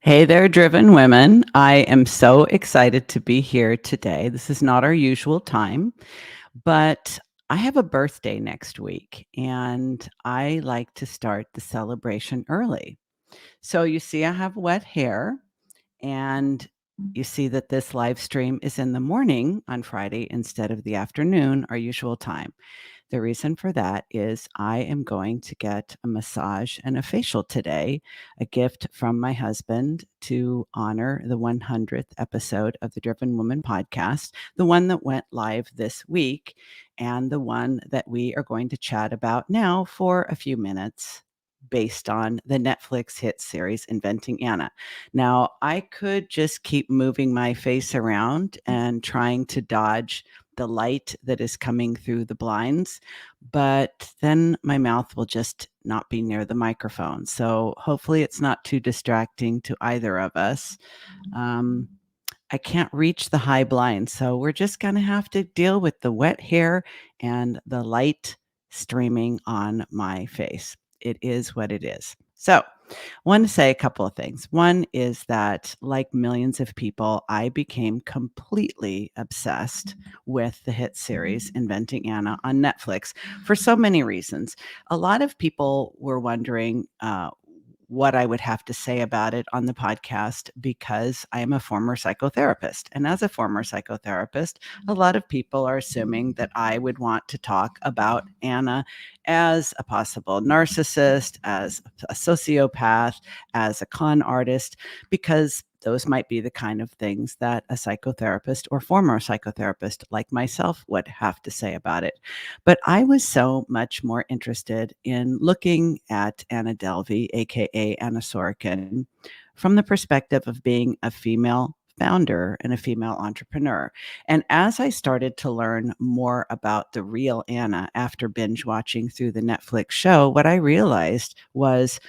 Hey there, driven women. I am so excited to be here today. This is not our usual time, but I have a birthday next week and I like to start the celebration early. So you see, I have wet hair and you see that this live stream is in the morning on Friday instead of the afternoon, our usual time. The reason for that is I am going to get a massage and a facial today, a gift from my husband to honor the 100th episode of the Driven Woman podcast, the one that went live this week, and the one that we are going to chat about now for a few minutes. Based on the Netflix hit series Inventing Anna. Now, I could just keep moving my face around and trying to dodge the light that is coming through the blinds, but then my mouth will just not be near the microphone. So hopefully it's not too distracting to either of us. Um, I can't reach the high blinds, so we're just going to have to deal with the wet hair and the light streaming on my face. It is what it is. So, I want to say a couple of things. One is that, like millions of people, I became completely obsessed with the hit series Inventing Anna on Netflix for so many reasons. A lot of people were wondering what I would have to say about it on the podcast because I am a former psychotherapist. And as a former psychotherapist, a lot of people are assuming that I would want to talk about Anna as a possible narcissist, as a sociopath, as a con artist, because those might be the kind of things that a psychotherapist or former psychotherapist like myself would have to say about it. But I was so much more interested in looking at Anna Delvey, aka Anna Sorokin, from the perspective of being a female founder and a female entrepreneur. And as I started to learn more about the real Anna after binge watching through the Netflix show, what I realized was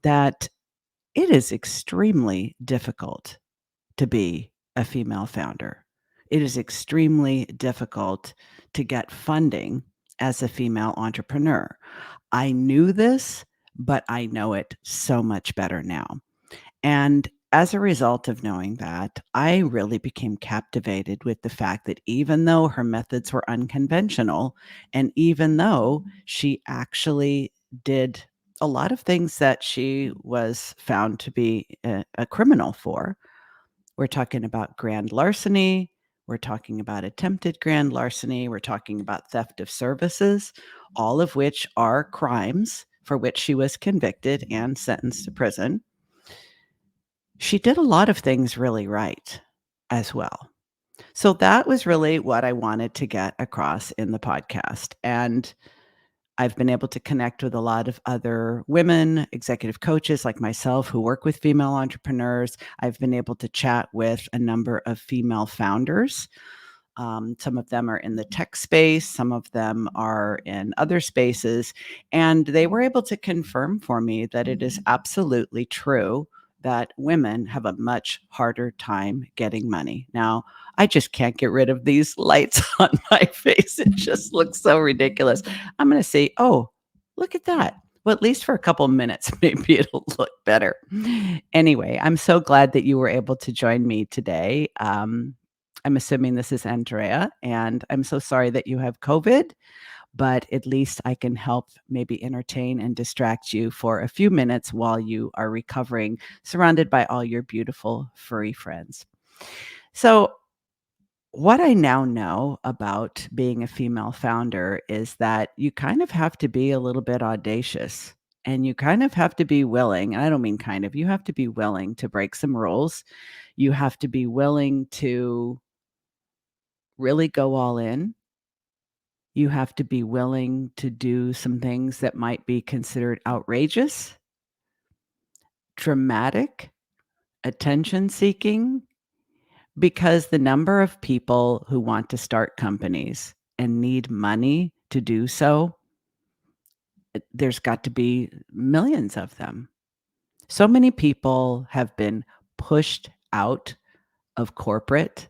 that it is extremely difficult to be a female founder. It is extremely difficult to get funding as a female entrepreneur. I knew this, but I know it so much better now. And as a result of knowing that, I really became captivated with the fact that even though her methods were unconventional, and even though she actually did a lot of things that she was found to be a criminal for, we're talking about grand larceny. We're talking about attempted grand larceny. We're talking about theft of services, all of which are crimes for which she was convicted and sentenced to prison. She did a lot of things really right as well. So that was really what I wanted to get across in the podcast. And I've been able to connect with a lot of other women, executive coaches like myself who work with female entrepreneurs. I've been able to chat with a number of female founders. Some of them are in the tech space, some of them are in other spaces. And they were able to confirm for me that it is absolutely true that women have a much harder time getting money. Now, I just can't get rid of these lights on my face. It just looks so ridiculous. I'm going to say, oh, look at that. Well, at least for a couple of minutes, maybe it'll look better. Anyway, I'm so glad that you were able to join me today. I'm assuming this is Andrea, and I'm so sorry that you have COVID, but at least I can help maybe entertain and distract you for a few minutes while you are recovering, surrounded by all your beautiful furry friends. So, what I now know about being a female founder is that you kind of have to be a little bit audacious and you kind of have to be willing. And I don't mean kind of, you have to be willing to break some rules. You have to be willing to really go all in. You have to be willing to do some things that might be considered outrageous, dramatic, attention seeking, because the number of people who want to start companies and need money to do so, there's got to be millions of them. So many people have been pushed out of corporate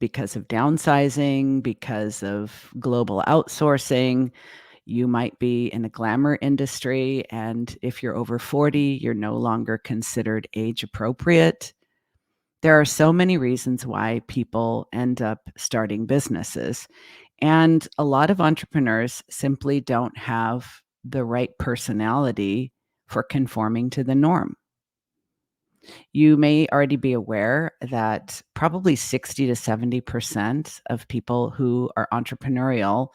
because of downsizing, because of global outsourcing. You might be in a glamour industry, and if you're over 40, you're no longer considered age appropriate. There are so many reasons why people end up starting businesses. And a lot of entrepreneurs simply don't have the right personality for conforming to the norm. You may already be aware that probably 60 to 70% of people who are entrepreneurial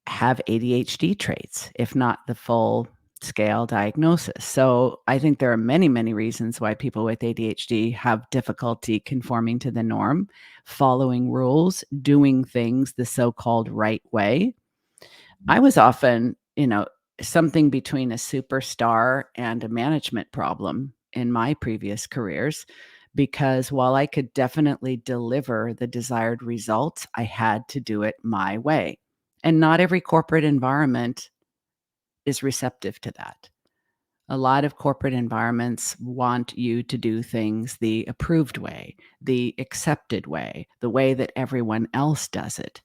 have ADHD traits, if not the full scale diagnosis. So I think there are many, many reasons why people with ADHD have difficulty conforming to the norm, following rules, doing things the so-called right way. I was often, something between a superstar and a management problem in my previous careers, because while I could definitely deliver the desired results, I had to do it my way. And not every corporate environment is receptive to that. A lot of corporate environments want you to do things the approved way, the accepted way, the way that everyone else does it.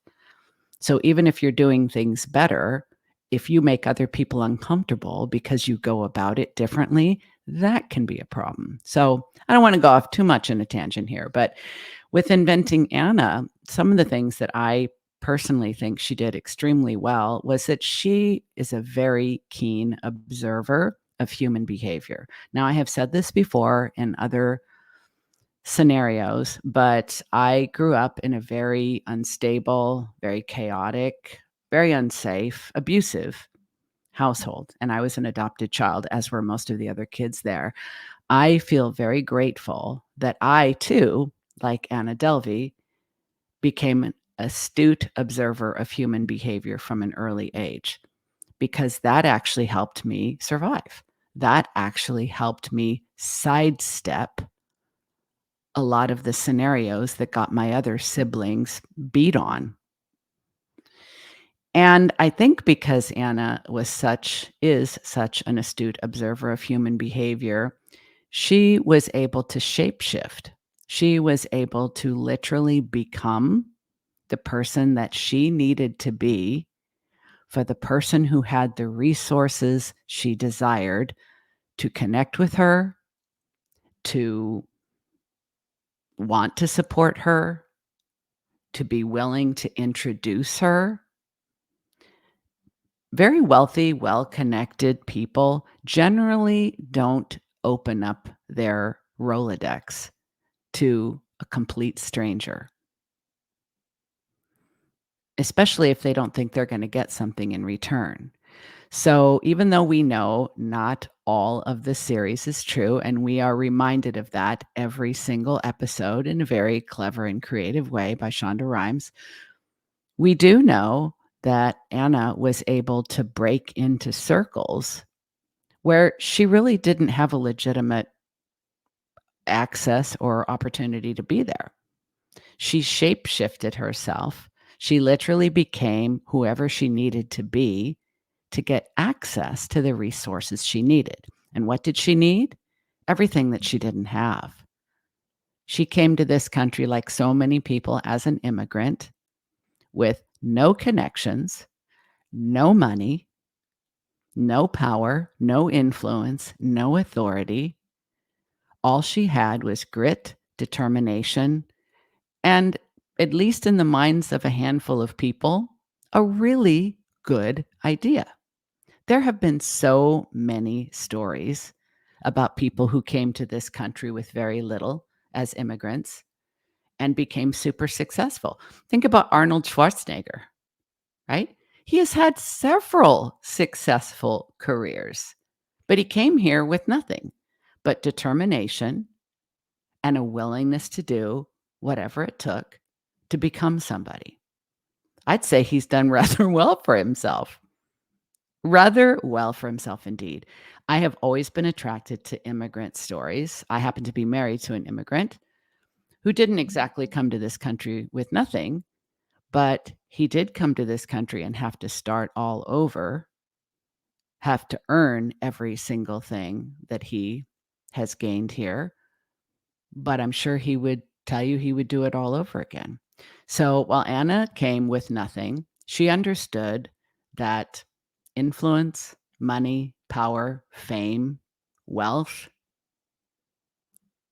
So even if you're doing things better, if you make other people uncomfortable because you go about it differently, that can be a problem. So I don't want to go off too much in a tangent here, but with inventing Anna, some of the things that I personally think she did extremely well was that she is a very keen observer of human behavior. Now, I have said this before in other scenarios, but I grew up in a very unstable, very chaotic, very unsafe, abusive household. And I was an adopted child, as were most of the other kids there. I feel very grateful that I too, like Anna Delvey, became an astute observer of human behavior from an early age, because that actually helped me survive. That actually helped me sidestep a lot of the scenarios that got my other siblings beat on. And I think because Anna is such an astute observer of human behavior, she was able to shapeshift. She was able to literally become the person that she needed to be for the person who had the resources she desired to connect with her, to want to support her, to be willing to introduce her. Very wealthy, well-connected people generally don't open up their Rolodex to a complete stranger, especially if they don't think they're going to get something in return. So even though we know not all of the series is true, and we are reminded of that every single episode in a very clever and creative way by Shonda Rhimes, we do know that Anna was able to break into circles where she really didn't have a legitimate access or opportunity to be there. She shape-shifted herself. She literally became whoever she needed to be to get access to the resources she needed. And what did she need? Everything that she didn't have. She came to this country, like so many people, as an immigrant with no connections, no money, no power, no influence, no authority. All she had was grit, determination, and, at least in the minds of a handful of people, a really good idea. There have been so many stories about people who came to this country with very little as immigrants and became super successful. Think about Arnold Schwarzenegger, right? He has had several successful careers, but he came here with nothing but determination and a willingness to do whatever it took to become somebody. I'd say he's done rather well for himself. Rather well for himself, indeed. I have always been attracted to immigrant stories. I happen to be married to an immigrant who didn't exactly come to this country with nothing, but he did come to this country and have to start all over, have to earn every single thing that he has gained here. But I'm sure he would tell you he would do it all over again. So while Anna came with nothing, she understood that influence, money, power, fame, wealth,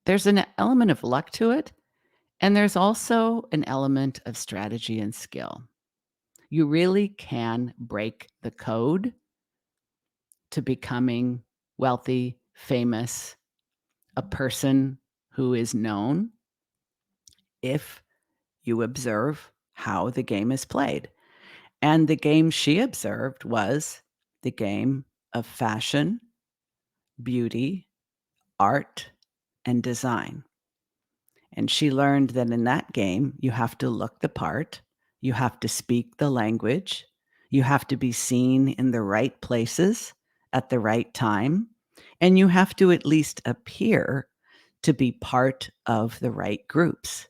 there's an element of luck to it, and there's also an element of strategy and skill. You really can break the code to becoming wealthy, famous, a person who is known if you observe how the game is played. And the game she observed was the game of fashion, beauty, art, and design. And she learned that in that game, you have to look the part, you have to speak the language, you have to be seen in the right places at the right time, and you have to at least appear to be part of the right groups.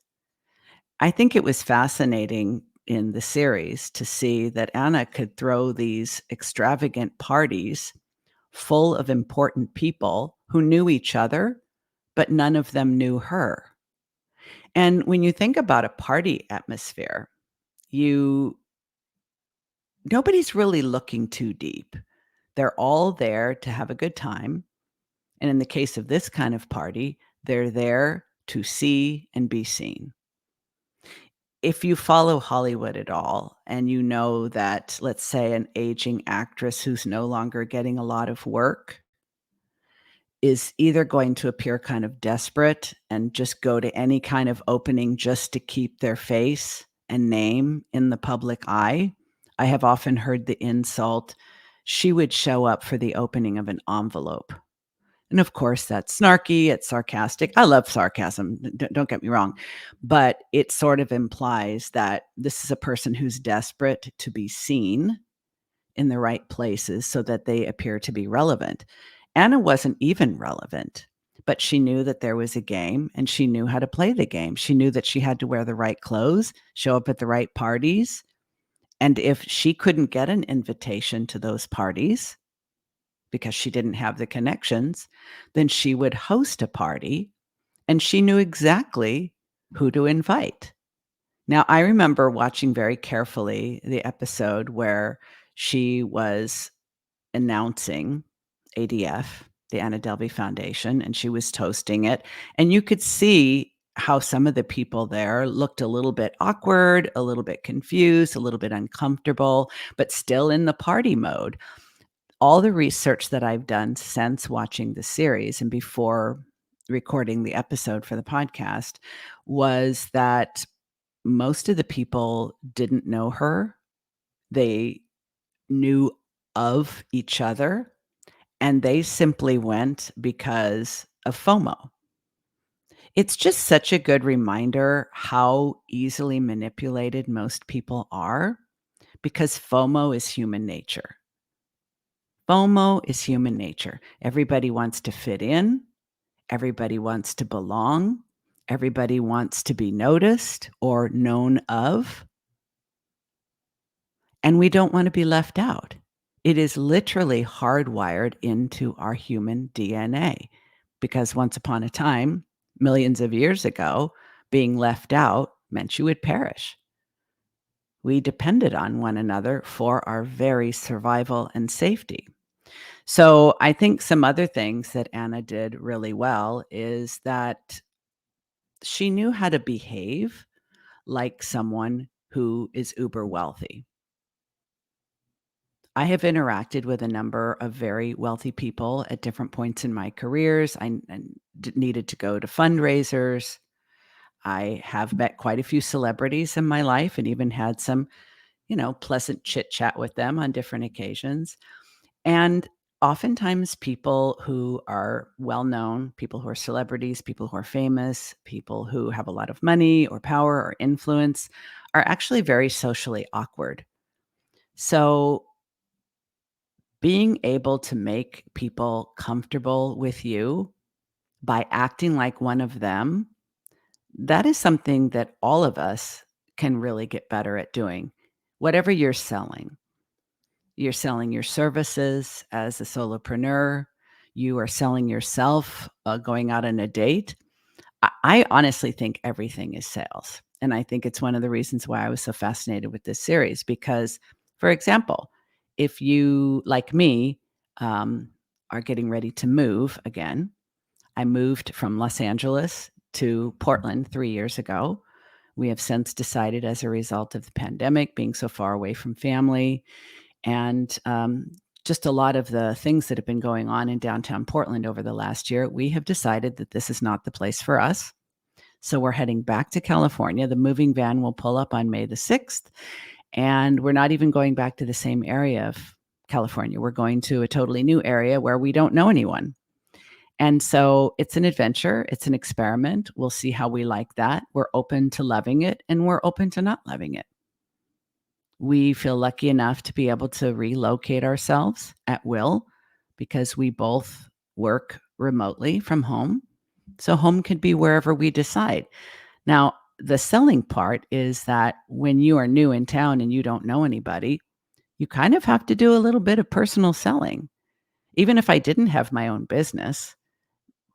I think it was fascinating in the series to see that Anna could throw these extravagant parties full of important people who knew each other, but none of them knew her. And when you think about a party atmosphere, you nobody's really looking too deep. They're all there to have a good time. And in the case of this kind of party, they're there to see and be seen. If you follow Hollywood at all and you know that, let's say, an aging actress who's no longer getting a lot of work is either going to appear kind of desperate and just go to any kind of opening just to keep their face and name in the public eye. I have often heard the insult, she would show up for the opening of an envelope. And of course, that's snarky, it's sarcastic. I love sarcasm, don't get me wrong. But it sort of implies that this is a person who's desperate to be seen in the right places so that they appear to be relevant. Anna wasn't even relevant, but she knew that there was a game and she knew how to play the game. She knew that she had to wear the right clothes, show up at the right parties. And if she couldn't get an invitation to those parties because she didn't have the connections, then she would host a party and she knew exactly who to invite. Now, I remember watching very carefully the episode where she was announcing ADF, the Anna Delvey Foundation, and she was toasting it. And you could see how some of the people there looked a little bit awkward, a little bit confused, a little bit uncomfortable, but still in the party mode. All the research that I've done since watching the series and before recording the episode for the podcast was that most of the people didn't know her. They knew of each other, and they simply went because of FOMO. It's just such a good reminder how easily manipulated most people are because FOMO is human nature. FOMO is human nature. Everybody wants to fit in, everybody wants to belong, everybody wants to be noticed or known of. And we don't want to be left out. It is literally hardwired into our human DNA because once upon a time, millions of years ago, being left out meant you would perish. We depended on one another for our very survival and safety. So I think some other things that Anna did really well is that she knew how to behave like someone who is uber wealthy. I have interacted with a number of very wealthy people at different points in my careers. I needed to go to fundraisers. I have met quite a few celebrities in my life and even had some, pleasant chit chat with them on different occasions. And oftentimes, people who are well known, people who are celebrities, people who are famous, people who have a lot of money or power or influence are actually very socially awkward. So, being able to make people comfortable with you by acting like one of them, that is something that all of us can really get better at doing. Whatever you're selling your services as a solopreneur, you are selling yourself, going out on a date. I honestly think everything is sales. And I think it's one of the reasons why I was so fascinated with this series because, for example, if you, like me, are getting ready to move again, I moved from Los Angeles to Portland 3 years ago. We have since decided, as a result of the pandemic, being so far away from family, and just a lot of the things that have been going on in downtown Portland over the last year, we have decided that this is not the place for us. So we're heading back to California. The moving van will pull up on May the 6th, and we're not even going back to the same area of California. We're going to a totally new area where we don't know anyone. And so it's an adventure, it's an experiment. We'll see how we like that. We're open to loving it, and we're open to not loving it. We feel lucky enough to be able to relocate ourselves at will because we both work remotely from home. So home could be wherever we decide. Now, the selling part is that when you are new in town and you don't know anybody, you kind of have to do a little bit of personal selling. Even if I didn't have my own business,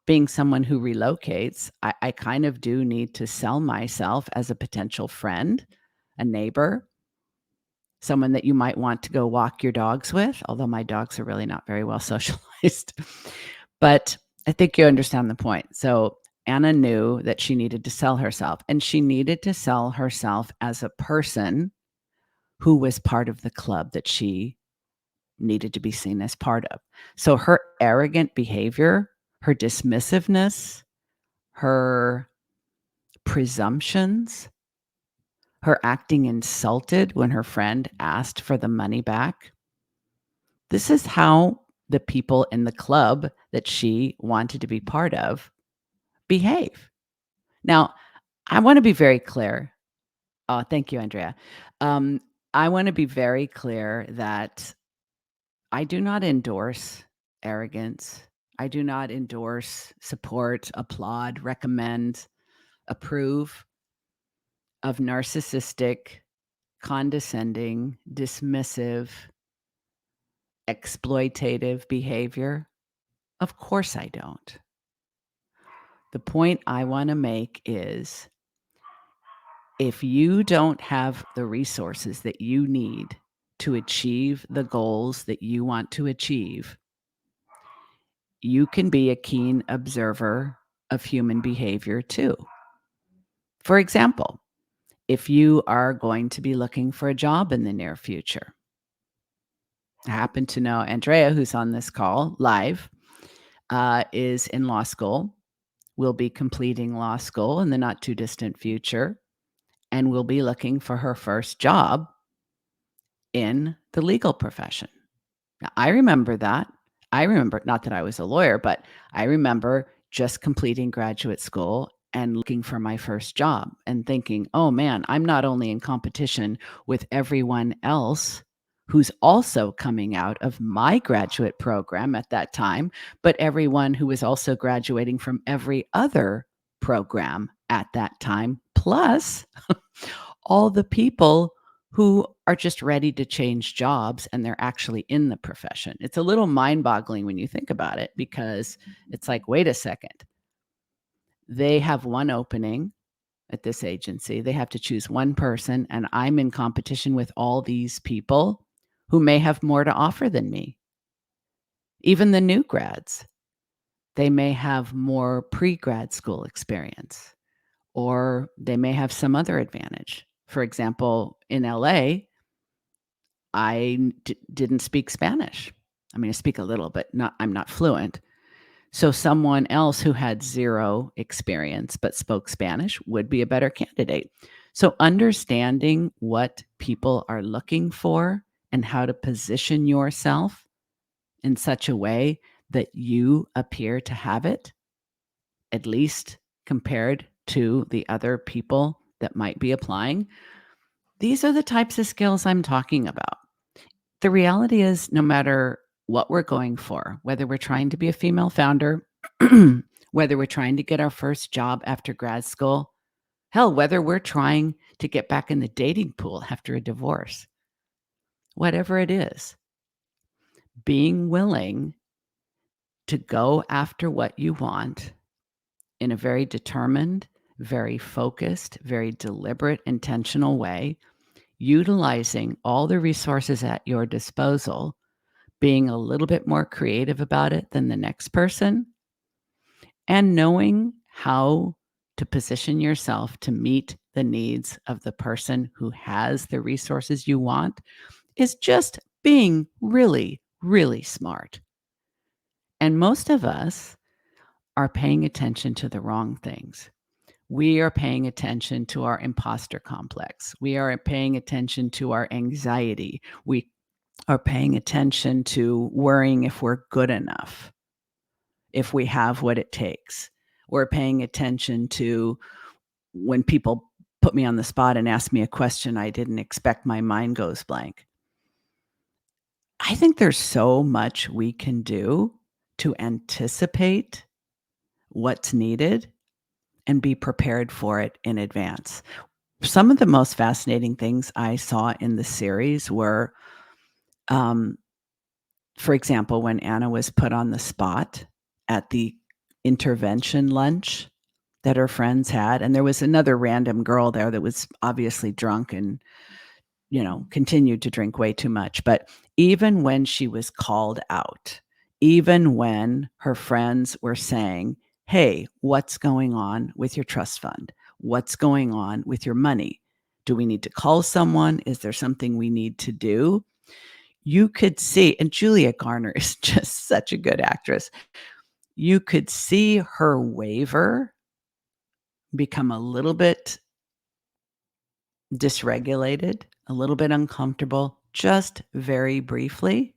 being someone who relocates, I kind of do need to sell myself as a potential friend, a neighbor, someone that you might want to go walk your dogs with, although my dogs are really not very well socialized. But I think you understand the point. So Anna knew that she needed to sell herself, and she needed to sell herself as a person who was part of the club that she needed to be seen as part of. So her arrogant behavior, her dismissiveness, her presumptions, her acting insulted when her friend asked for the money back. This is how the people in the club that she wanted to be part of behave. Now, I want to be very clear. Oh, thank you, Andrea. Um, I want to be very clear that I do not endorse arrogance. I do not endorse, support, applaud, recommend, approve of narcissistic, condescending, dismissive, exploitative behavior. Of course I don't. The point I want to make is if you don't have the resources that you need to achieve the goals that you want to achieve, you can be a keen observer of human behavior too. For example, if you are going to be looking for a job in the near future, I happen to know Andrea, who's on this call live, is in law school, will be completing law school in the not too distant future, and will be looking for her first job in the legal profession. Now, I remember that. I remember, not that I was a lawyer, but I remember just completing graduate school and looking for my first job and thinking, oh man, I'm not only in competition with everyone else who's also coming out of my graduate program at that time, but everyone who was also graduating from every other program at that time, plus all the people who are just ready to change jobs and they're actually in the profession. It's a little mind-boggling when you think about it because it's like, wait a second. They have one opening at this agency. They have to choose one person, and I'm in competition with all these people who may have more to offer than me. Even the new grads, they may have more pre-grad school experience, or they may have some other advantage. For example, in LA, I didn't speak Spanish. I mean, I speak a little, but I'm not fluent. So someone else who had zero experience but spoke Spanish would be a better candidate. So understanding what people are looking for and how to position yourself in such a way that you appear to have it, at least compared to the other people that might be applying. These are the types of skills I'm talking about. The reality is, no matter what we're going for, whether we're trying to be a female founder, whether we're trying to get our first job after grad school, hell, whether we're trying to get back in the dating pool after a divorce, whatever it is, being willing to go after what you want in a very determined, very focused, very deliberate, intentional way, utilizing all the resources at your disposal, being a little bit more creative about it than the next person, and knowing how to position yourself to meet the needs of the person who has the resources you want is just being really, really smart. And most of us are paying attention to the wrong things. We are paying attention to our imposter complex. We are paying attention to our anxiety. We are paying attention to worrying if we're good enough, if we have what it takes. We're paying attention to when people put me on the spot and ask me a question I didn't expect, my mind goes blank. I think there's so much we can do to anticipate what's needed and be prepared for it in advance. Some of the most fascinating things I saw in the series were, um, for example, when Anna was put on the spot at the intervention lunch that her friends had, and there was another random girl there that was obviously drunk and, continued to drink way too much. But even when she was called out, even when her friends were saying, "Hey, what's going on with your trust fund? What's going on with your money? Do we need to call someone? Is there something we need to do?" You could see, and Julia Garner is just such a good actress. You could see her waver, become a little bit dysregulated, a little bit uncomfortable, just very briefly.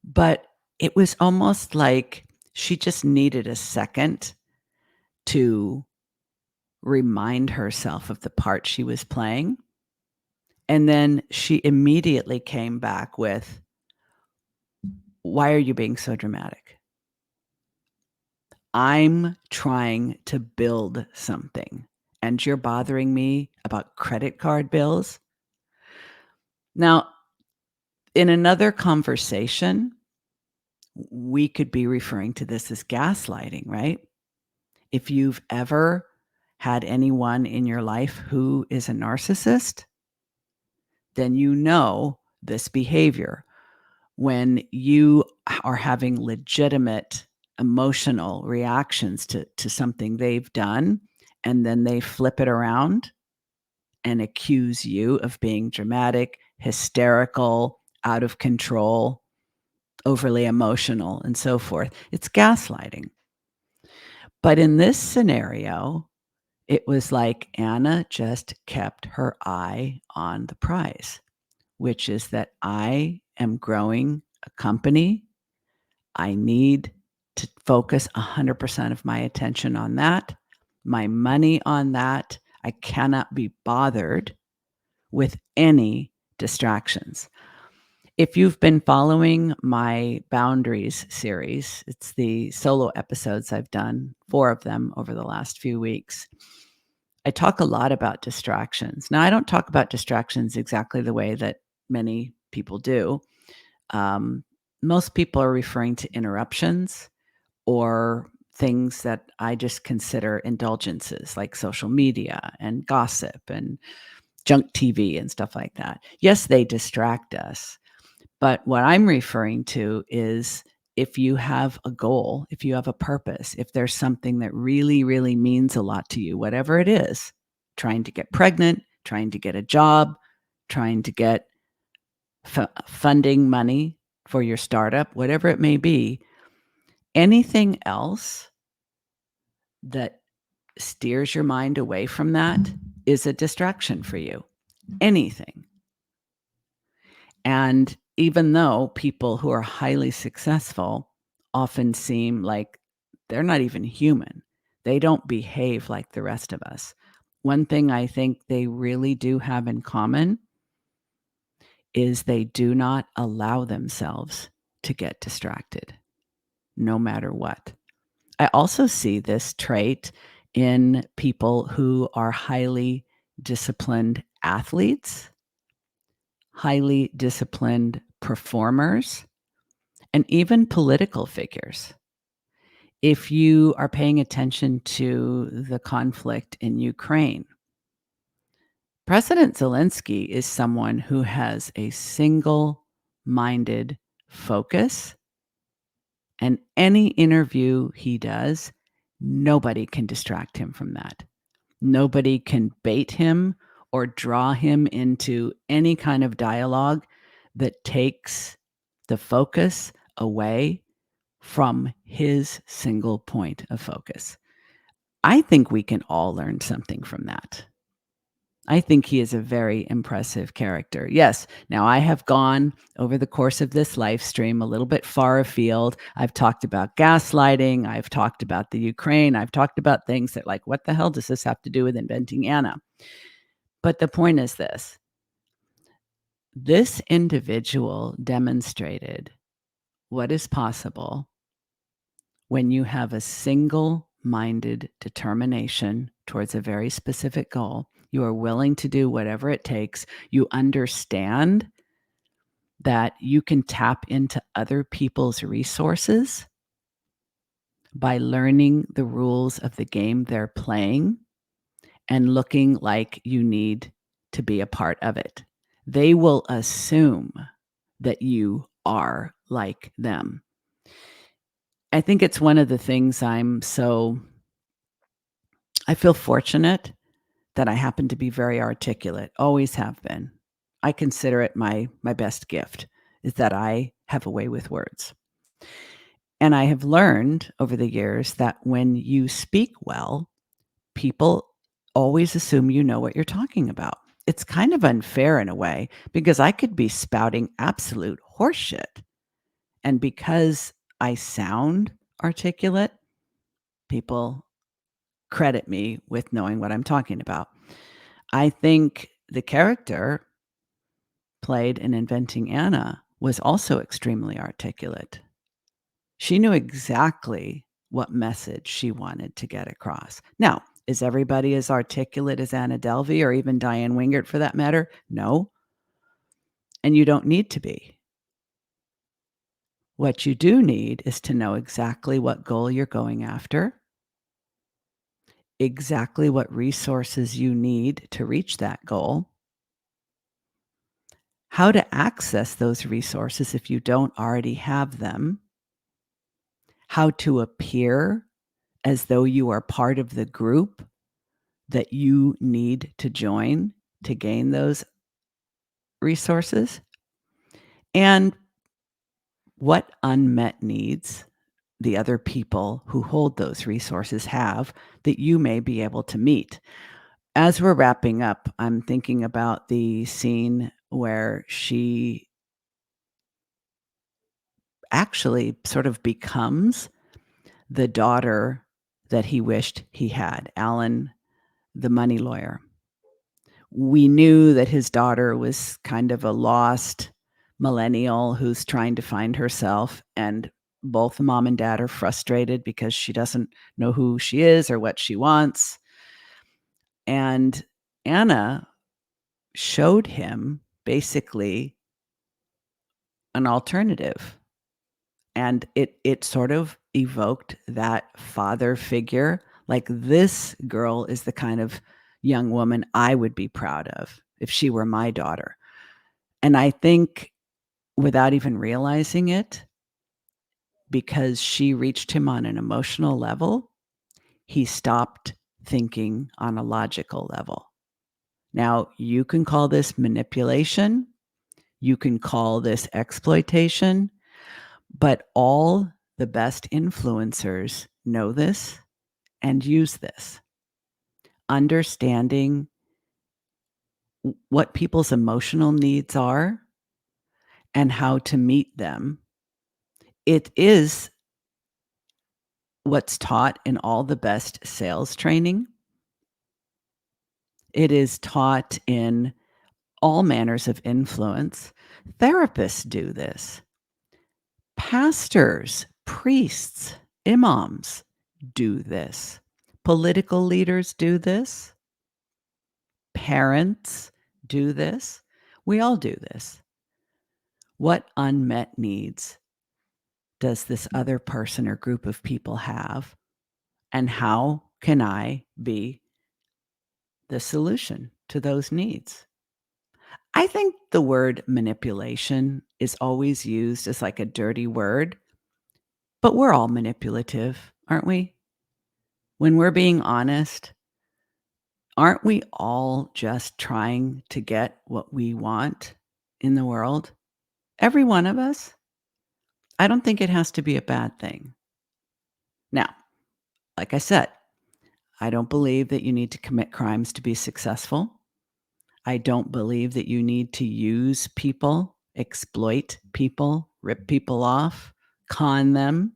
But it was almost like she just needed a second to remind herself of the part she was playing. And then she immediately came back with, "Why are you being so dramatic? I'm trying to build something, and you're bothering me about credit card bills." Now, in another conversation, we could be referring to this as gaslighting, right? If you've ever had anyone in your life who is a narcissist, then you know this behavior. When you are having legitimate emotional reactions to something they've done, and then they flip it around and accuse you of being dramatic, hysterical, out of control, overly emotional, and so forth. It's gaslighting. But in this scenario, it was like Anna just kept her eye on the prize, which is that I am growing a company. I need to focus 100% of my attention on that, my money on that. I cannot be bothered with any distractions. If you've been following my Boundaries series, it's the solo episodes I've done, 4 of them over the last few weeks. I talk a lot about distractions. Now, I don't talk about distractions exactly the way that many people do. Um, Most people are referring to interruptions or things that I just consider indulgences, like social media and gossip and junk TV and stuff like that. Yes, they distract us. But what I'm referring to is, if you have a goal, if you have a purpose, if there's something that really, really means a lot to you, whatever it is, trying to get pregnant, trying to get a job, trying to get funding money for your startup, whatever it may be, anything else that steers your mind away from that is a distraction for you. Anything. And even though people who are highly successful often seem like they're not even human, they don't behave like the rest of us. One thing I think they really do have in common is they do not allow themselves to get distracted, no matter what. I also see this trait in people who are highly disciplined athletes, highly disciplined performers, and even political figures. If you are paying attention to the conflict in Ukraine, President Zelensky is someone who has a single-minded focus, and any interview he does, nobody can distract him from that. Nobody can bait him or draw him into any kind of dialogue that takes the focus away from his single point of focus. I think we can all learn something from that. I think he is a very impressive character. Yes, now I have gone over the course of this live stream a little bit far afield. I've talked about gaslighting. I've talked about the Ukraine. I've talked about things that, like, what the hell does this have to do with inventing Anna? But the point is this individual demonstrated what is possible when you have a single-minded determination towards a very specific goal. You are willing to do whatever it takes. You understand that you can tap into other people's resources by learning the rules of the game they're playing and looking like you need to be a part of it. They will assume that you are like them. I think it's one of the things I feel fortunate that I happen to be very articulate, always have been. I consider it my best gift is that I have a way with words. And I have learned over the years that when you speak well, people always assume you know what you're talking about. It's kind of unfair in a way because I could be spouting absolute horseshit. And because I sound articulate, people credit me with knowing what I'm talking about. I think the character played in Inventing Anna was also extremely articulate. She knew exactly what message she wanted to get across. Now, is everybody as articulate as Anna Delvey or even Diane Wingert for that matter? No. And you don't need to be. What you do need is to know exactly what goal you're going after, exactly what resources you need to reach that goal, how to access those resources if you don't already have them, how to appear as though you are part of the group that you need to join to gain those resources, and what unmet needs the other people who hold those resources have that you may be able to meet. As we're wrapping up, I'm thinking about the scene where she actually sort of becomes the daughter that he wished he had, Alan, the money lawyer. We knew that his daughter was kind of a lost millennial who's trying to find herself, and both mom and dad are frustrated because she doesn't know who she is or what she wants. And Anna showed him basically an alternative. And it sort of evoked that father figure. Like, this girl is the kind of young woman I would be proud of if she were my daughter. And I think without even realizing it, because she reached him on an emotional level, he stopped thinking on a logical level. Now, you can call this manipulation, you can call this exploitation, but all the best influencers know this and use this. Understanding what people's emotional needs are and how to meet them. It is what's taught in all the best sales training. It is taught in all manners of influence. Therapists do this. Pastors, priests, imams do this. Political leaders do this. Parents do this. We all do this. What unmet needs does this other person or group of people have? And how can I be the solution? to those needs. I think the word manipulation is always used as like a dirty word, but we're all manipulative, aren't we? When we're being honest, aren't we all just trying to get what we want in the world? Every one of us. I don't think it has to be a bad thing. Now, like I said, I don't believe that you need to commit crimes to be successful. I don't believe that you need to use people, exploit people, rip people off, con them.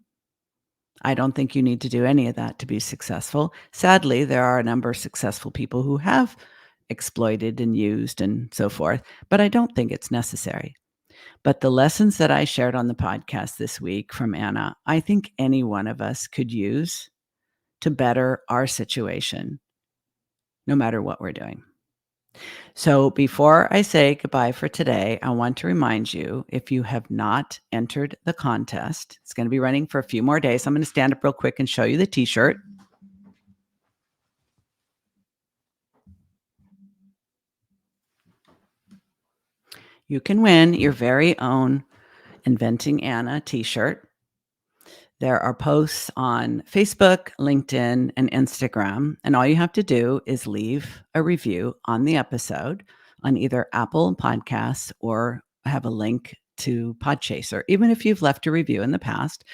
I don't think you need to do any of that to be successful. Sadly, there are a number of successful people who have exploited and used and so forth, but I don't think it's necessary. But the lessons that I shared on the podcast this week from Anna, I think any one of us could use to better our situation, no matter what we're doing. So before I say goodbye for today, I want to remind you, if you have not entered the contest, it's going to be running for a few more days. I'm going to stand up real quick and show you the t-shirt. You can win your very own Inventing Anna t-shirt. There are posts on Facebook, LinkedIn, and Instagram, and all you have to do is leave a review on the episode on either Apple Podcasts or have a link to Podchaser. Even if you've left a review in the past,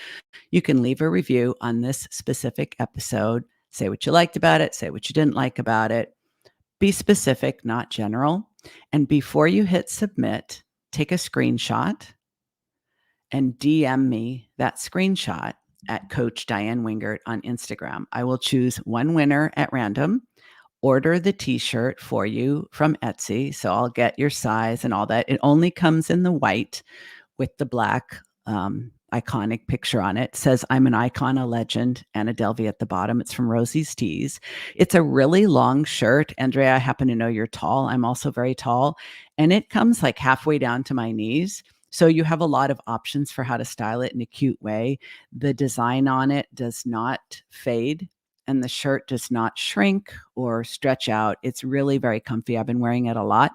you can leave a review on this specific episode. Say what you liked about it, say what you didn't like about it. Be specific, not general. And before you hit submit, take a screenshot and DM me that screenshot at Coach Diane Wingert on Instagram. I will choose one winner at random, order the t-shirt for you from Etsy. So I'll get your size and all that. It only comes in the white with the black iconic picture on it. It says, I'm an icon, a legend, Anna Delvey at the bottom. It's from Rosie's Tees. It's a really long shirt. Andrea, I happen to know you're tall. I'm also very tall. And it comes like halfway down to my knees. So you have a lot of options for how to style it in a cute way. The design on it does not fade and the shirt does not shrink or stretch out. It's really very comfy. I've been wearing it a lot.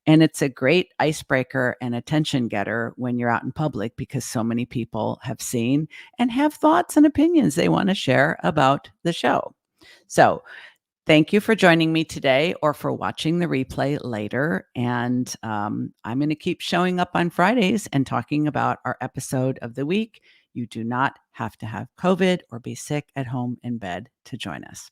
And it's a great icebreaker and attention getter when you're out in public because so many people have seen and have thoughts and opinions they want to share about the show. So thank you for joining me today or for watching the replay later. And I'm going to keep showing up on Fridays and talking about our episode of the week. You do not have to have COVID or be sick at home in bed to join us.